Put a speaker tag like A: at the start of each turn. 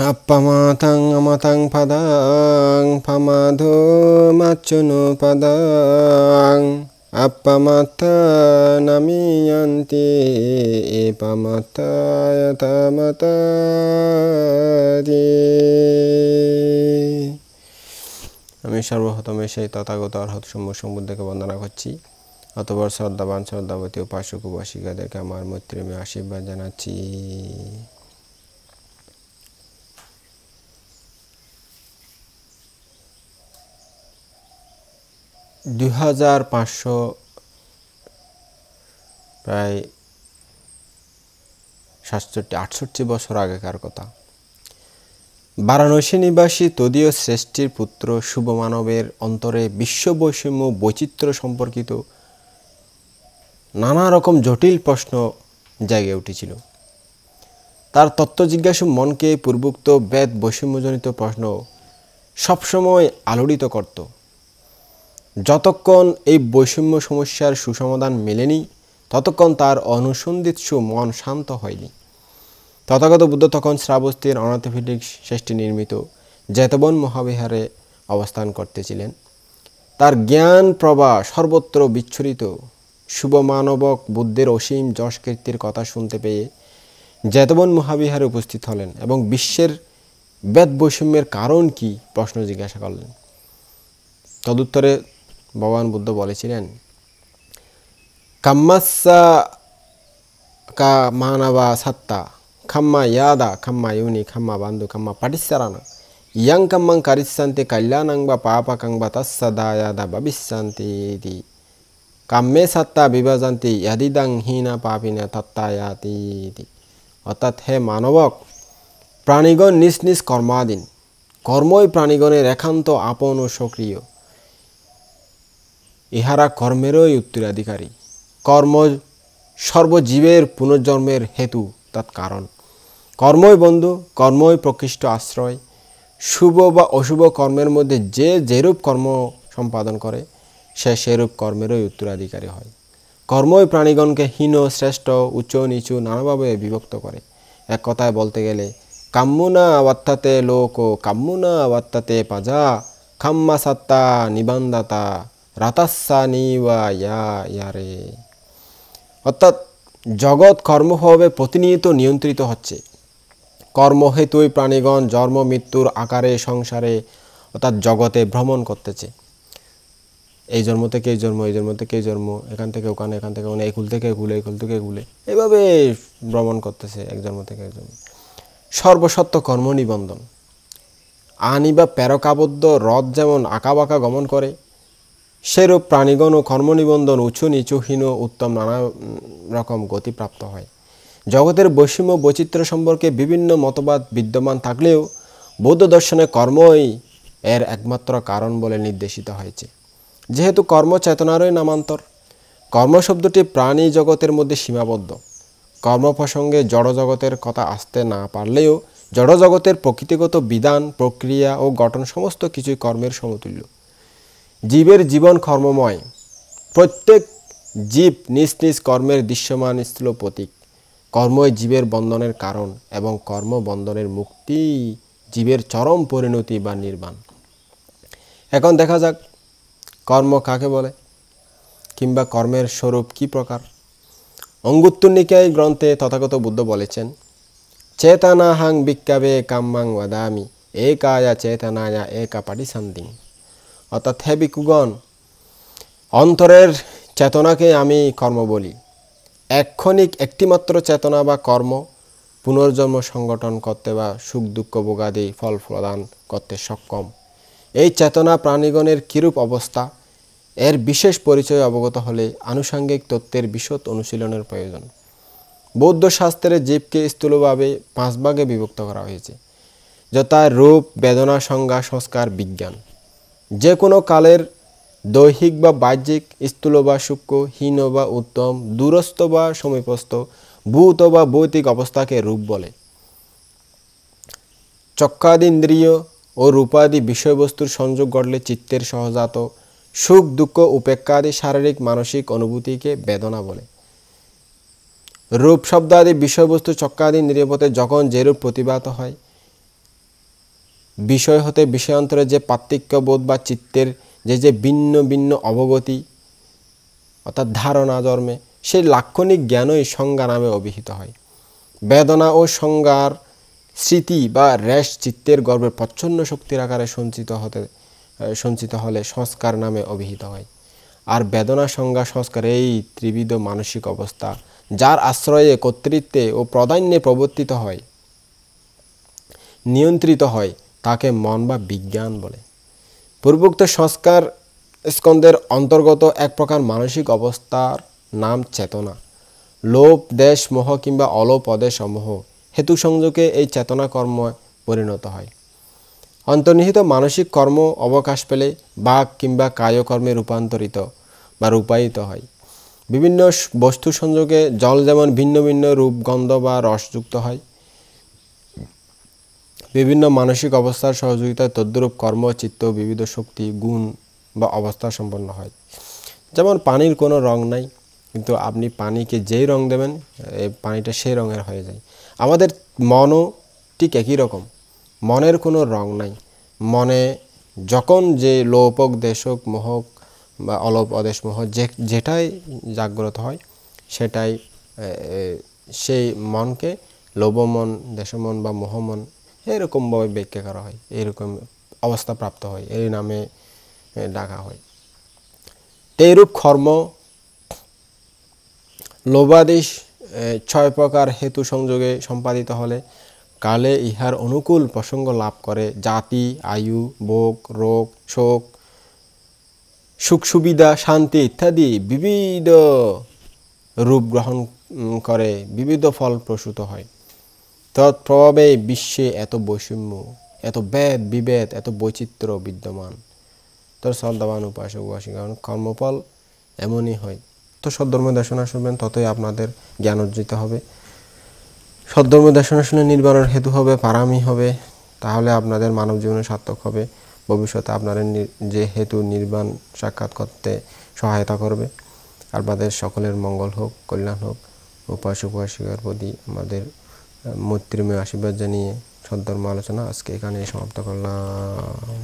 A: Appamatang amatang padang pamado macunu padang appamata namiyanti ipamata yatamatadi আমি সর্বপ্রথমে সেই তথাগত অর্হত সম্বুদ্ধকে বন্দনা করছি। অতঃপর শ্রদ্ধাবান শ্রদ্ধাবতী উপাসক উপাসিকাদেরকে আমার মৈত্রীময় আশীর্বাদ জানাচ্ছি। 2500 প্রায় 67-68 বছর আগেকার কথা। বারাণসী নিবাসী তদীয় শ্রেষ্ঠীর পুত্র শুভ মানবের অন্তরে বিশ্ব বৈষম্য বৈচিত্র্য সম্পর্কিত নানা রকম জটিল প্রশ্ন জেগে উঠেছিল। তার তত্ত্ব জিজ্ঞাসু মনকে পূর্বোক্ত বেদ বৈষম্যজনিত প্রশ্ন সবসময় আলোড়িত করত। যতক্ষণ এই বৈষম্য সমস্যার সুসমাধান মেলেনি ততক্ষণ তার অনুসন্ধিৎসু মন শান্ত হয়নি। তথাগত বুদ্ধ তখন শ্রাবস্তীর অনাথপীঠিক শ্রেষ্ঠী নির্মিত জেতবন মহাবিহারে অবস্থান করতেছিলেন। তার জ্ঞান প্রবাহ সর্বত্র বিচ্ছুরিত। শুভ মানবক বুদ্ধের অসীম যশ কীর্তির কথা শুনতে পেয়ে জেতবন মহাবিহারে উপস্থিত হলেন এবং বিশ্বের বেদ বৈষম্যের কারণ কি প্রশ্ন জিজ্ঞাসা করলেন। তদুত্তরে ভগবান বুদ্ধ বলেছিলেন, কাম্মাসা কা মানবা সাত্তা খাম্মা ইয়াদা খাম্মা ইউনি খাম্মা বান্ধু খাম্মা পাটিসারানা ইয়াং কাম্মাং কারিসান্তি কল্যাণাং বা পাপাকাং বা তৎসদায়াদা ভবিষ্যন্তি কাম্মে সাত্তা বিভাজন্তি ইয়াদিদাং হীনা পাপিনা তত্তায়াতি। অর্থাৎ হে মানবক, প্রাণীগণ নিজ নিজ কর্মাধীন। কর্মই প্রাণীগণের একান্ত আপন ও সক্রিয়। ইহারা কর্মেরই উত্তরাধিকারী। কর্ম সর্বজীবের পুনর্জন্মের হেতু তৎকারণ। কর্মই বন্ধু, কর্মই প্রকৃষ্ট আশ্রয়। শুভ বা অশুভ কর্মের মধ্যে যে যেরূপ কর্ম সম্পাদন করে সে সেরূপ কর্মেরই উত্তরাধিকারী হয়। কর্মই প্রাণীগণকে হীন শ্রেষ্ঠ উচ্চ নিচু নানাভাবে বিভক্ত করে। এক কথায় বলতে গেলে কাম্মুনা বর্তাতে লোক কাম্মুনা বর্তাতে পাজা খাম্মা সাত্তা নিবান্দাতা রাতাস্সা নিবা ইয়ারে। অর্থাৎ জগৎ কর্মভাবে প্রতিনিয়ত নিয়ন্ত্রিত হচ্ছে। কর্মহেতুই প্রাণীগণ জন্ম মৃত্যুর আকারে সংসারে অর্থাৎ জগতে ভ্রমণ করতেছে। এই জন্ম থেকে এই জন্ম, এই জন্ম থেকে এই জন্ম, এখান থেকে ওখানে, এখান থেকে ওখানে, এই কুল থেকে কুলে, এই কুল থেকে কুলে, এভাবে ভ্রমণ করতেছে এক জন্ম থেকে এক জন্ম। সর্বসত্য কর্ম নিবন্ধন। আনি বা প্যারকাবদ্ধ রথ যেমন আঁকাবাঁকা গমন করে, সেরূপ প্রাণীগণ ও কর্মনিবন্ধন উঁচু নিচুহীন উত্তম নানা রকম গতিপ্রাপ্ত হয়। জগতের বৈষম্য বৈচিত্র্য সম্পর্কে বিভিন্ন মতবাদ বিদ্যমান থাকলেও বৌদ্ধ দর্শনে কর্মই এর একমাত্র কারণ বলে নির্দেশিত হয়েছে। যেহেতু কর্ম চেতনারই নামান্তর, কর্ম শব্দটি প্রাণী জগতের মধ্যে সীমাবদ্ধ। কর্ম প্রসঙ্গে জড়জগতের কথা আসতে না পারলেও জড়জগতের প্রকৃতিগত বিধান প্রক্রিয়া ও গঠন সমস্ত কিছুই কর্মের সমতুল্য। জীবের জীবন কর্মময়। প্রত্যেক জীব নিজ নিজ কর্মের দৃশ্যমান স্থূল প্রতীক। কর্মই জীবের বন্ধনের কারণ এবং কর্ম বন্ধনের মুক্তি জীবের চরম পরিণতি বা নির্বাণ। এখন দেখা যাক কর্ম কাকে বলে কিংবা কর্মের স্বরূপ কি প্রকার। অঙ্গুত্তর নিকায় গ্রন্থে তথাগত বুদ্ধ বলেছেন, চেতনাহাং বিক্ষাবে কাম্মাং ওয়াদামি একায়া চেতনায়া একা পাটিসান্তিং। অর্থাৎ হে ভিক্ষুগণ, অন্তরের চেতনাকে আমি কর্ম বলি। এক্ষণিক একটিমাত্র চেতনা বা কর্ম পুনর্জন্ম সংগঠন করতে বা সুখ দুঃখ ভোগাদি ফল প্রদান করতে সক্ষম। এই চেতনা প্রাণীগণের কিরূপ অবস্থা এর বিশেষ পরিচয় অবগত হলে আনুষঙ্গিক তত্ত্বের বিশদ অনুশীলনের প্রয়োজন। বৌদ্ধ শাস্ত্রে জীবকে স্থূলভাবে 5 ভাগে বিভক্ত করা হয়েছে, যথা রূপ, বেদনা, সংজ্ঞা, সংস্কার, বিজ্ঞান। যে কোনো কালের দৈহিক বা বাহ্যিক, স্থূল বা সূক্ষ্ম, হীন বা উত্তম, দূরস্থ বা সমীপস্থ, ভূত বা ভৌতিক অবস্থাকে রূপ বলে। চক্ষাদি ইন্দ্রিয় ও রূপাদি বিষয়বস্তুর সংযোগ ঘটলে চিত্তের সহজাত সুখ দুঃখ উপেক্ষাদি শারীরিক মানসিক অনুভূতিকে বেদনা বলে। রূপ শব্দাদি বিষয়বস্তু চক্ষাদি ইন্দ্রিয়পথে যখন যেরূপ প্রতিভাত হয় বিষয় হতে বিষয়ান্তরে যে পার্থক্যবোধ বা চিত্তের যে ভিন্ন ভিন্ন অবগতি অর্থাৎ ধারণা জন্মে, সেই লাক্ষণিক জ্ঞানই সংজ্ঞা নামে অভিহিত হয়। বেদনা ও সংজ্ঞার স্মৃতি বা রেশ চিত্তের গর্ভের প্রচ্ছন্ন শক্তির আকারে সঞ্চিত হলে সংস্কার নামে অভিহিত হয়। আর বেদনা, সংজ্ঞা, সংস্কার এই ত্রিবিধ মানসিক অবস্থা যার আশ্রয়ে কর্তৃত্বে ও প্রাধান্যে প্রবর্তিত হয়, নিয়ন্ত্রিত হয়, তাকে মন বা বিজ্ঞান বলে। পূর্বোক্ত সংস্কার স্কন্ধের অন্তর্গত এক প্রকার মানসিক অবস্থার নাম চেতনা। লোভ, দেশ, মোহ কিংবা অলোপ অদেশ অমোহ হেতু সংযোগে এই চেতনা কর্ম পরিণত হয়। অন্তর্নিহিত মানসিক কর্ম অবকাশ পেলে বাক কিংবা কায়কর্মে রূপান্তরিত বা রূপায়িত হয়। বিভিন্ন বস্তু সংযোগে জল যেমন ভিন্ন ভিন্ন রূপ, গন্ধ বা রসযুক্ত হয়, বিভিন্ন মানসিক অবস্থার সহযোগিতায় তদ্রূপ কর্ম, চিত্ত, বিবিধ শক্তি, গুণ বা অবস্থা সম্পন্ন হয়। যেমন পানির কোনো রং নাই, কিন্তু আপনি পানিকে যেই রং দেবেন এই পানিটা সেই রঙের হয়ে যায়। আমাদের মনও ঠিক একই রকম, মনের কোনো রং নাই। মনে যখন যে লোপক, দেশক, মোহক বা অলোপ অদেশ মোহ যেটাই জাগ্রত হয়, সেটাই সেই মনকে লোভমন, দেশমন বা মোহমন এরকমভাবে ব্যাখ্যা করা হয়, এরকম অবস্থা প্রাপ্ত হয়, এই নামে ডাকা হয়। এইরূপ কর্ম লোভাদেশ 6 প্রকার হেতু সংযোগে সম্পাদিত হলে কালে ইহার অনুকূল প্রসঙ্গ লাভ করে জাতি, আয়ু, ভোগ, রোগ, শোক, সুখ সুবিধা, শান্তি ইত্যাদি বিবিধ রূপ গ্রহণ করে, বিবিধ ফল প্রসূত হয়। তৎপ্রভাবে বিশ্বে এত বৈষম্য, এত ভেদ বিভেদ, এত বৈচিত্র্য বিদ্যমান। তো শ্রদ্ধাবান উপাসক উপাসিকাগণ, কর্মফল এমনই হয়। তো সদ্ধর্ম দেশনা শুনবেন, ততই আপনাদের জ্ঞান অর্জিত হবে। সদ্ধর্ম দেশনা শুনে নির্বাণের হেতু হবে, পারামি হবে, তাহলে আপনাদের মানব জীবনে সার্থক হবে। ভবিষ্যতে আপনাদের যে হেতু নির্বাণ সাক্ষাৎ করতে সহায়তা করবে। আপনাদের সকলের মঙ্গল হোক, কল্যাণ হোক। উপাসক উপাসিকার প্রতি আমাদের মৈত্রীময় আশীর্বাদ জানিয়ে সদ্ধর্ম আলোচনা আজকে এখানে সমাপ্ত করলাম।